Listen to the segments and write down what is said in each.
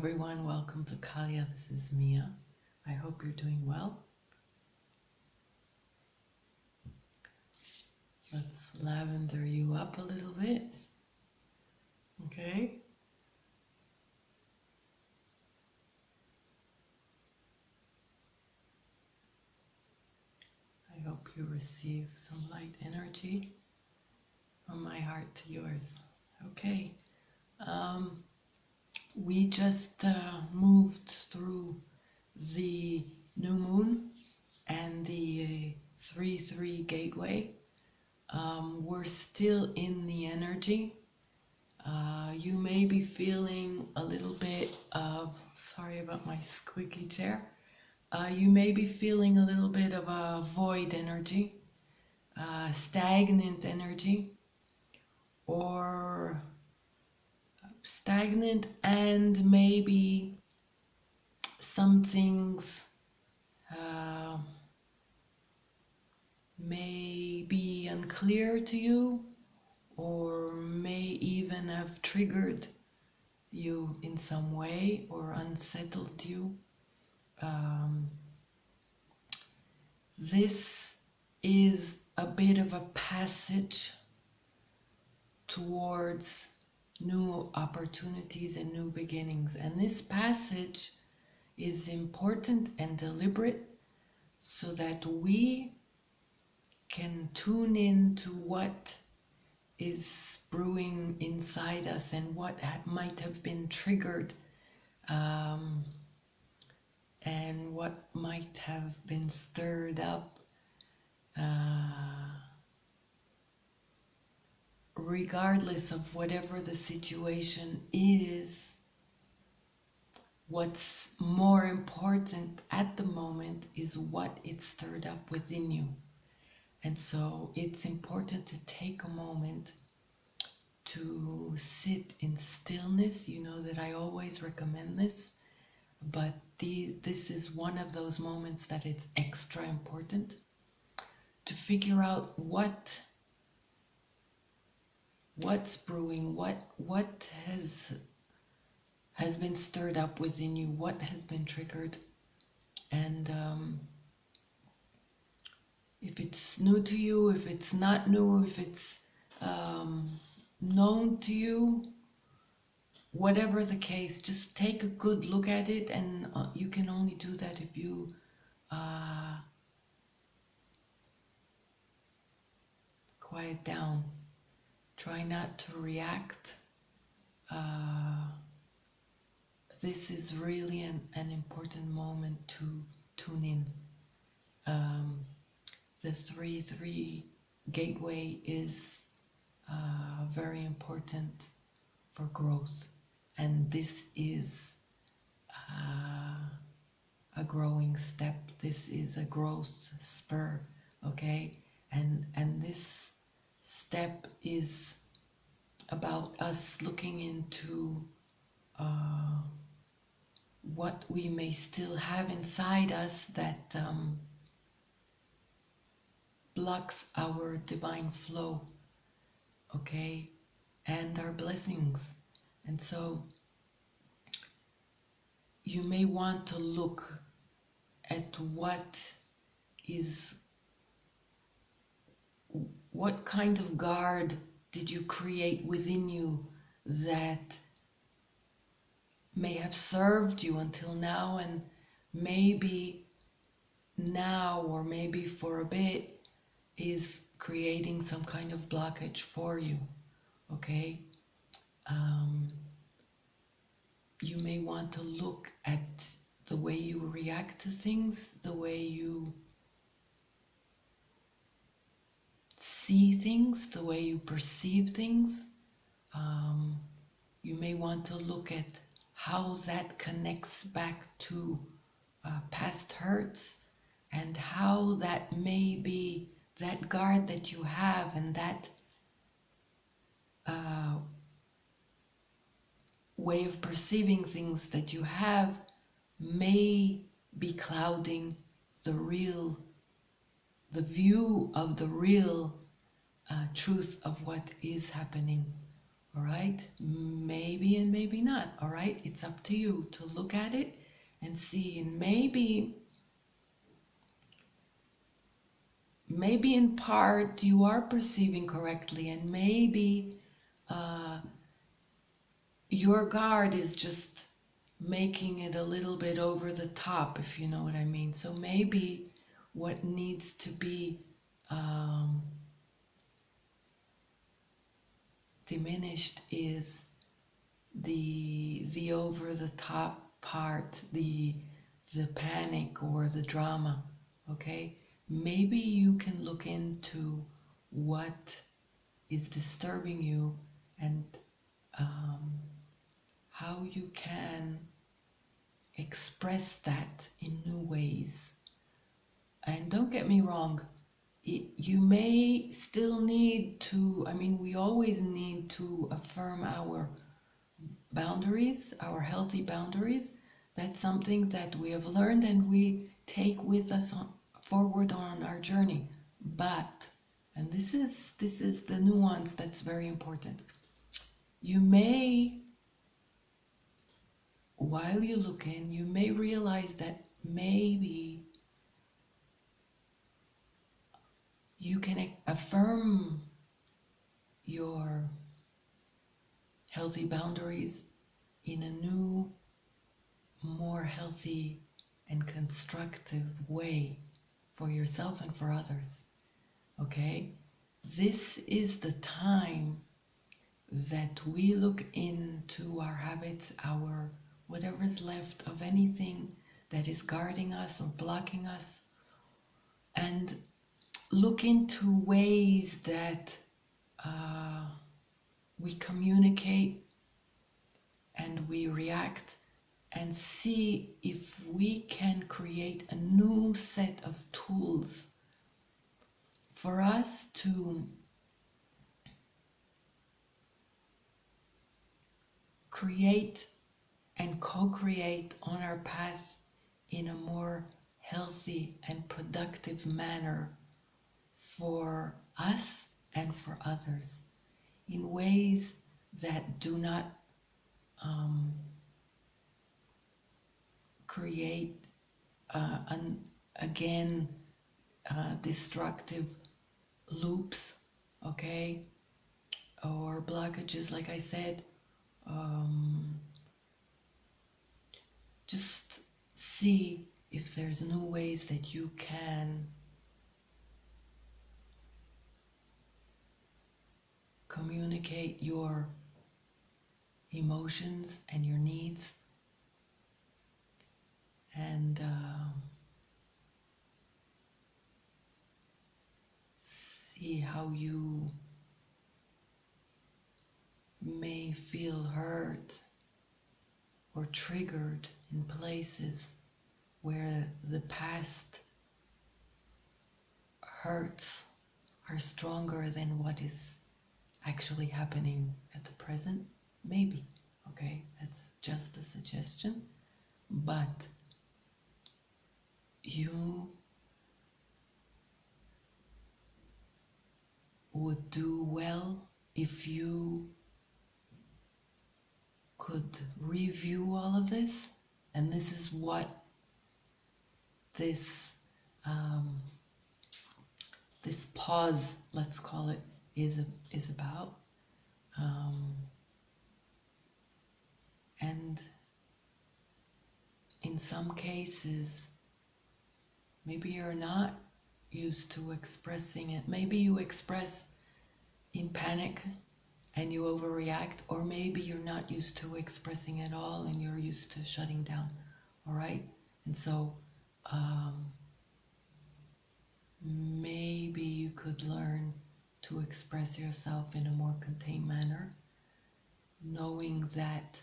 everyone, welcome to Kalia. This is Mia. I hope you're doing well. Let's lavender you up a little bit. Okay. I hope you receive some light energy from my heart to yours. Okay. We just moved through the new moon and the 3-3 gateway. We're still in the energy. You may be feeling a little bit of, sorry about my squeaky chair. You may be feeling a little bit of a void energy, stagnant energy, or stagnant, and maybe some things may be unclear to you, or may even have triggered you in some way or unsettled you. This is a bit of a passage towards new opportunities and new beginnings. And this passage is important and deliberate so that we can tune in to what is brewing inside us and what might have been triggered, and what might have been stirred up, regardless of whatever the situation is. What's more important at the moment is what it stirred up within you. And so it's important to take a moment to sit in stillness. You know that I always recommend this, but this is one of those moments that it's extra important to figure out what's brewing, what has been stirred up within you, what has been triggered, and if it's new to you, if it's not new, if it's known to you, whatever the case, just take a good look at it. And you can only do that if you quiet down. Try not to react. This is really an important moment to tune in. The 3-3 gateway is very important for growth, and this is a growing step. This is a growth spur, okay? And this step is about us looking into what we may still have inside us that blocks our divine flow, okay, and our blessings. And so you may want to look at what kind of guard did you create within you that may have served you until now, and maybe now, or maybe for a bit, is creating some kind of blockage for you, okay? You may want to look at the way you react to things, the way you see things, the way you perceive things. You may want to look at how that connects back to past hurts, and how that may be that guard that you have, and that way of perceiving things that you have may be clouding the view of the real truth of what is happening, all right? Maybe and maybe not, all right? It's up to you to look at it and see. And maybe in part you are perceiving correctly, and maybe your guard is just making it a little bit over the top, if you know what I mean. So maybe what needs to be diminished is the over the top part, the panic or the drama. Okay, maybe you can look into what is disturbing you and how you can express that in new ways. And don't get me wrong, you may still need to, I mean, we always need to affirm our boundaries, our healthy boundaries. That's something that we have learned and we take with us forward on our journey. But, and this is the nuance that's very important, you may, while you look in, you may realize that maybe you can affirm your healthy boundaries in a new, more healthy and constructive way for yourself and for others. Okay? This is the time that we look into our habits, our whatever's left of anything that is guarding us or blocking us, and look into ways that we communicate and we react, and see if we can create a new set of tools for us to create and co-create on our path in a more healthy and productive manner for us and for others, in ways that do not create destructive loops, okay, or blockages, like I said. Just see if there's new ways that you can communicate your emotions and your needs, and see how you may feel hurt or triggered in places where the past hurts are stronger than what is actually happening at the present. Maybe, okay, that's just a suggestion, but you would do well if you could review all of this. And this is what this this pause, let's call it, is about. And in some cases, maybe you're not used to expressing it. Maybe you express in panic and you overreact, or maybe you're not used to expressing at all and you're used to shutting down, all right? And so maybe you could learn to express yourself in a more contained manner, knowing that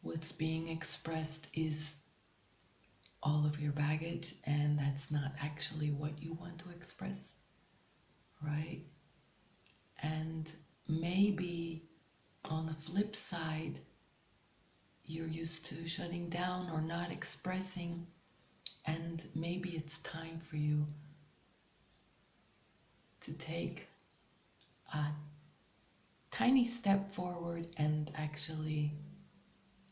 what's being expressed is all of your baggage, and that's not actually what you want to express, right? And maybe on the flip side, you're used to shutting down or not expressing, and maybe it's time for you to take a tiny step forward and actually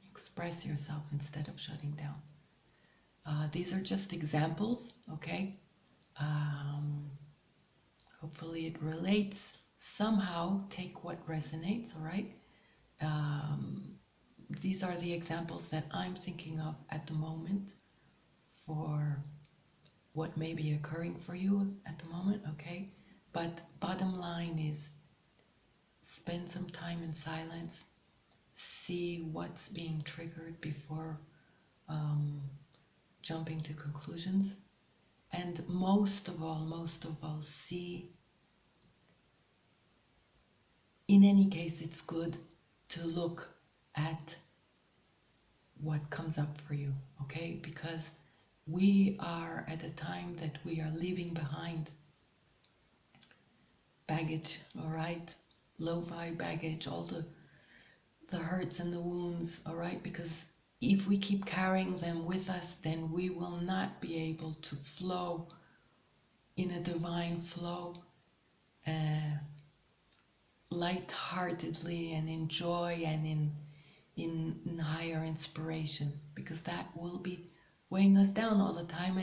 express yourself instead of shutting down. These are just examples, okay? Hopefully it relates somehow. Take what resonates, all right? These are the examples that I'm thinking of at the moment for what may be occurring for you at the moment, okay? But bottom line is, spend some time in silence, see what's being triggered before jumping to conclusions, and most of all, see, in any case, it's good to look at what comes up for you, okay? Because we are at a time that we are leaving behind baggage, all right? Lo-fi baggage, all the hurts and the wounds, all right? Because if we keep carrying them with us, then we will not be able to flow in a divine flow, lightheartedly and in joy and in higher inspiration, because that will be weighing us down all the time,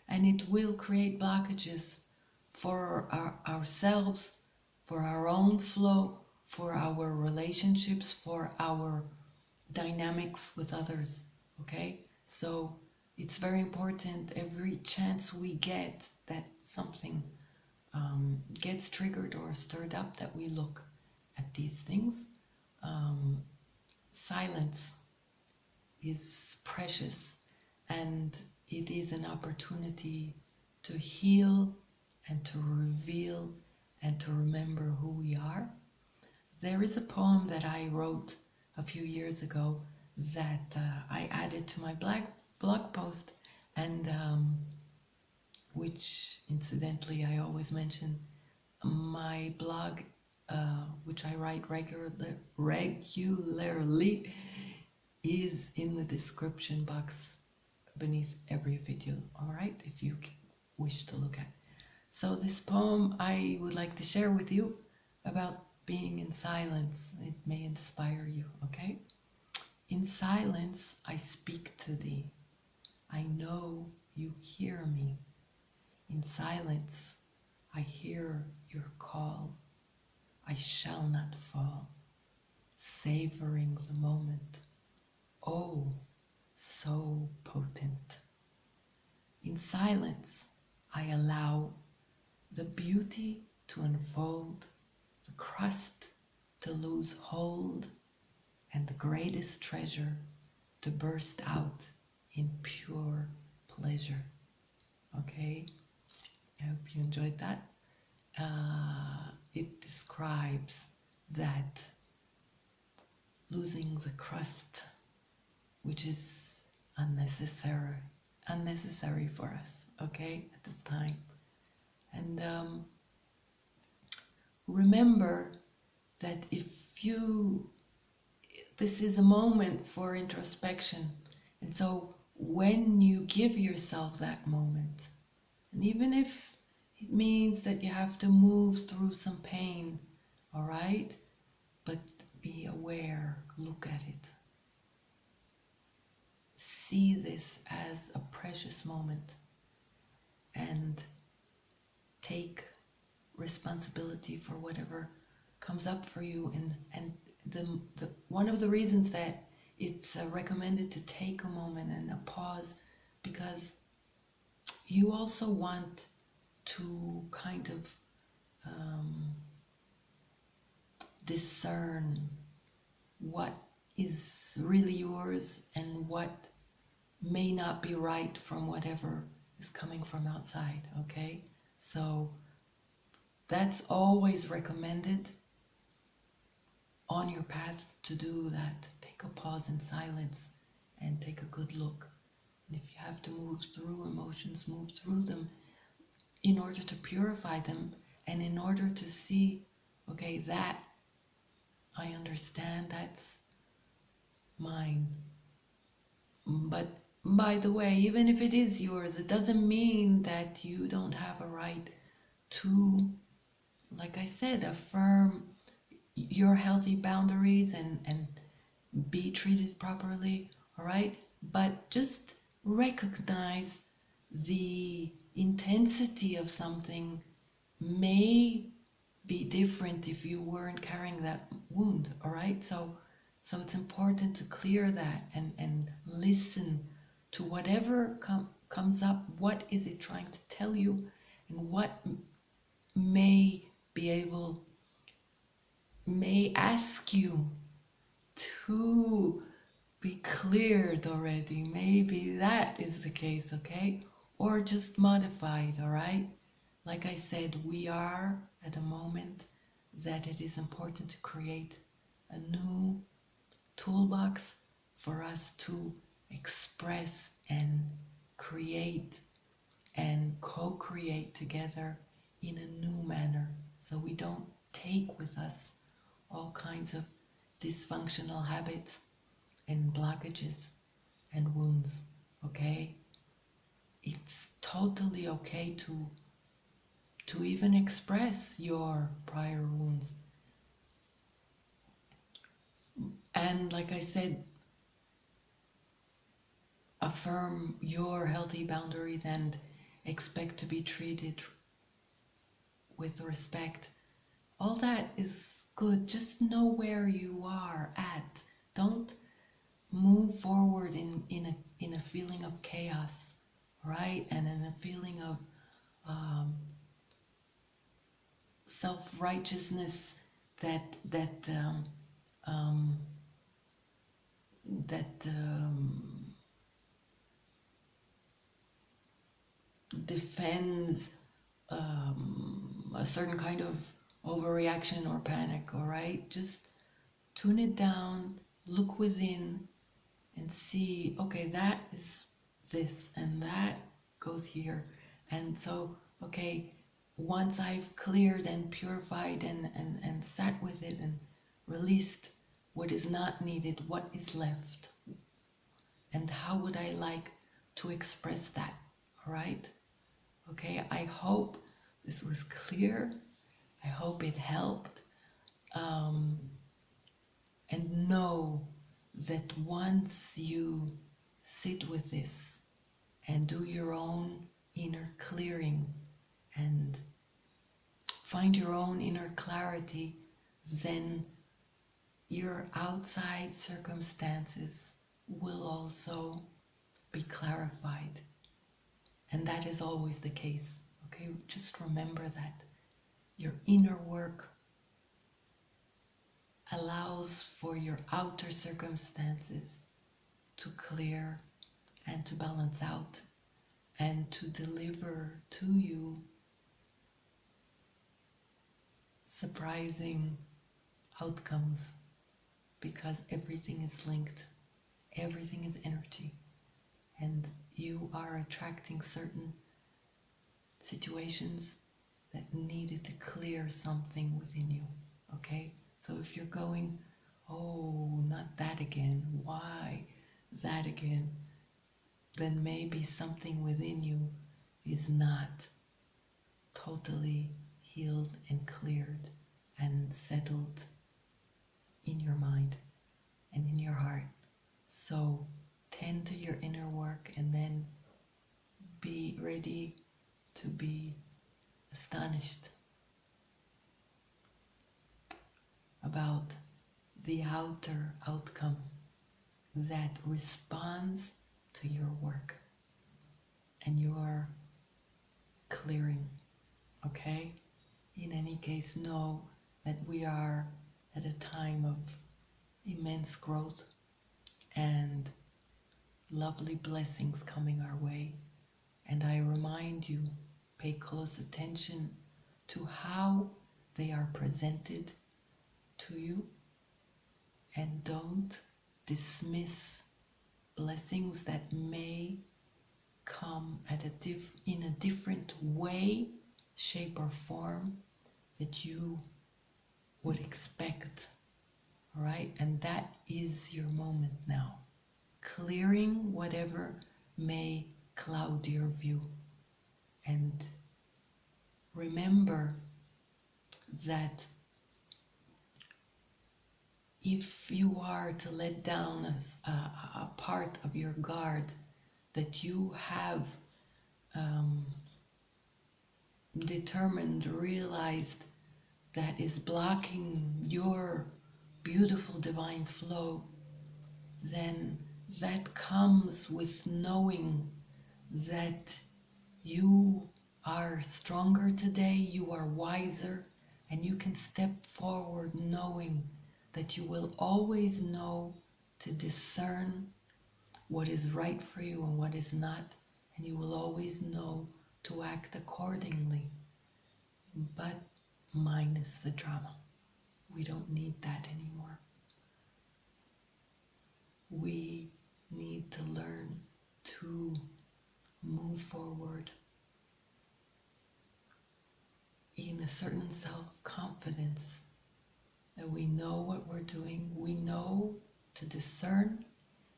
and it will create blockages for ourselves, for our own flow, for our relationships, for our dynamics with others, okay? So it's very important every chance we get that something gets triggered or stirred up, that we look at these things. Silence is precious, and it is an opportunity to heal and to reveal and to remember who we are. There is a poem that I wrote a few years ago that I added to my blog post, and which incidentally I always mention, my blog, which I write regularly, is in the description box beneath every video, all right, if you wish to look at. So this poem I would like to share with you about being in silence. It may inspire you, okay? In silence I speak to thee. I know you hear me. In silence I hear your call. I shall not fall, savoring the moment. Oh, so potent. In silence I allow the beauty to unfold, the crust to lose hold, and the greatest treasure to burst out in pure pleasure. Okay, I hope you enjoyed that. It describes that losing the crust, which is unnecessary for us, okay, at this time. And remember that this is a moment for introspection. And so when you give yourself that moment, and even if it means that you have to move through some pain, all right, but be aware, look at it. See this as a precious moment and take responsibility for whatever comes up for you. And the one of the reasons that it's recommended to take a moment and a pause, because you also want to kind of discern what is really yours and what may not be right from whatever is coming from outside, okay? So that's always recommended on your path to do that. Take a pause in silence and take a good look. And if you have to move through emotions, move through them in order to purify them and in order to see, okay, that I understand, that's mine. But by the way, even if it is yours, it doesn't mean that you don't have a right to, like I said, affirm your healthy boundaries and be treated properly, all right? But just recognize the intensity of something may be different if you weren't carrying that wound, all right? So it's important to clear that and listen to whatever comes up. What is it trying to tell you, and what may be able, may ask you to be cleared already. Maybe that is the case, okay? Or just modified, all right? Like I said, we are at a moment that it is important to create a new toolbox for us to express and create and co-create together in a new manner, so we don't take with us all kinds of dysfunctional habits and blockages and wounds, okay? It's totally okay to even express your prior wounds. And like I said, affirm your healthy boundaries and expect to be treated with respect. All that is good. Just know where you are at. Don't move forward in a feeling of chaos, right? And in a feeling of self-righteousness that defends a certain kind of overreaction or panic, all right? Just tune it down, look within, and see, okay, that is this, and that goes here. And so, okay, once I've cleared and purified and sat with it and released what is not needed, what is left? And how would I like to express that, all right? Okay, I hope this was clear. I hope it helped. And know that once you sit with this and do your own inner clearing and find your own inner clarity, then your outside circumstances will also be clarified. And that is always the case, okay? Just remember that. Your inner work allows for your outer circumstances to clear and to balance out and to deliver to you surprising outcomes, because everything is linked, everything is energy, and you are attracting certain situations that needed to clear something within you, okay? So if you're going, oh, not that again, why that again, then maybe something within you is not totally healed and cleared and settled in your mind and in your heart. So tend to your inner work and then be ready to be astonished about the outer outcome that responds to your work and your clearing, okay? In any case, know that we are at a time of immense growth and lovely blessings coming our way. And I remind you, pay close attention to how they are presented to you, and don't dismiss blessings that may come at in a different way, shape or form that you would expect, all right? And that is your moment now, clearing whatever may cloud your view. And remember that if you are to let down a part of your guard that you have determined, realized that is blocking your beautiful divine flow, then that comes with knowing that you are stronger today, you are wiser, and you can step forward knowing that you will always know to discern what is right for you and what is not, and you will always know to act accordingly, but minus the drama. We don't need that anymore. We need to learn to move forward in a certain self-confidence that we know what we're doing. We know to discern.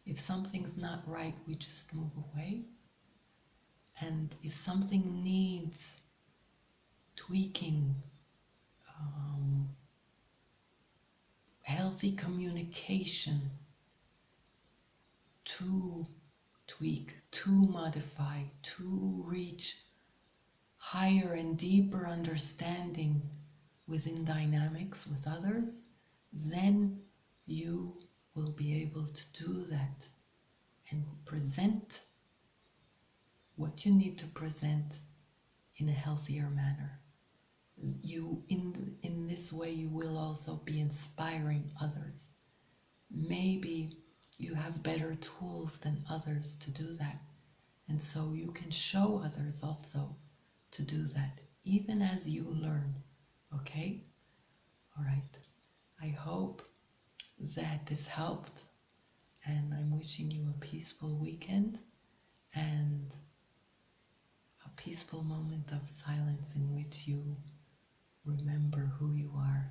If something's not right, we just move away. And if something needs tweaking, healthy communication to tweak, to modify, to reach higher and deeper understanding within dynamics with others, then you will be able to do that and present what you need to present in a healthier manner. You, in this way, you will also be inspiring others. Maybe you have better tools than others to do that, and so you can show others also to do that, even as you learn. Okay? All right. I hope that this helped, and I'm wishing you a peaceful weekend and a peaceful moment of silence in which you remember who you are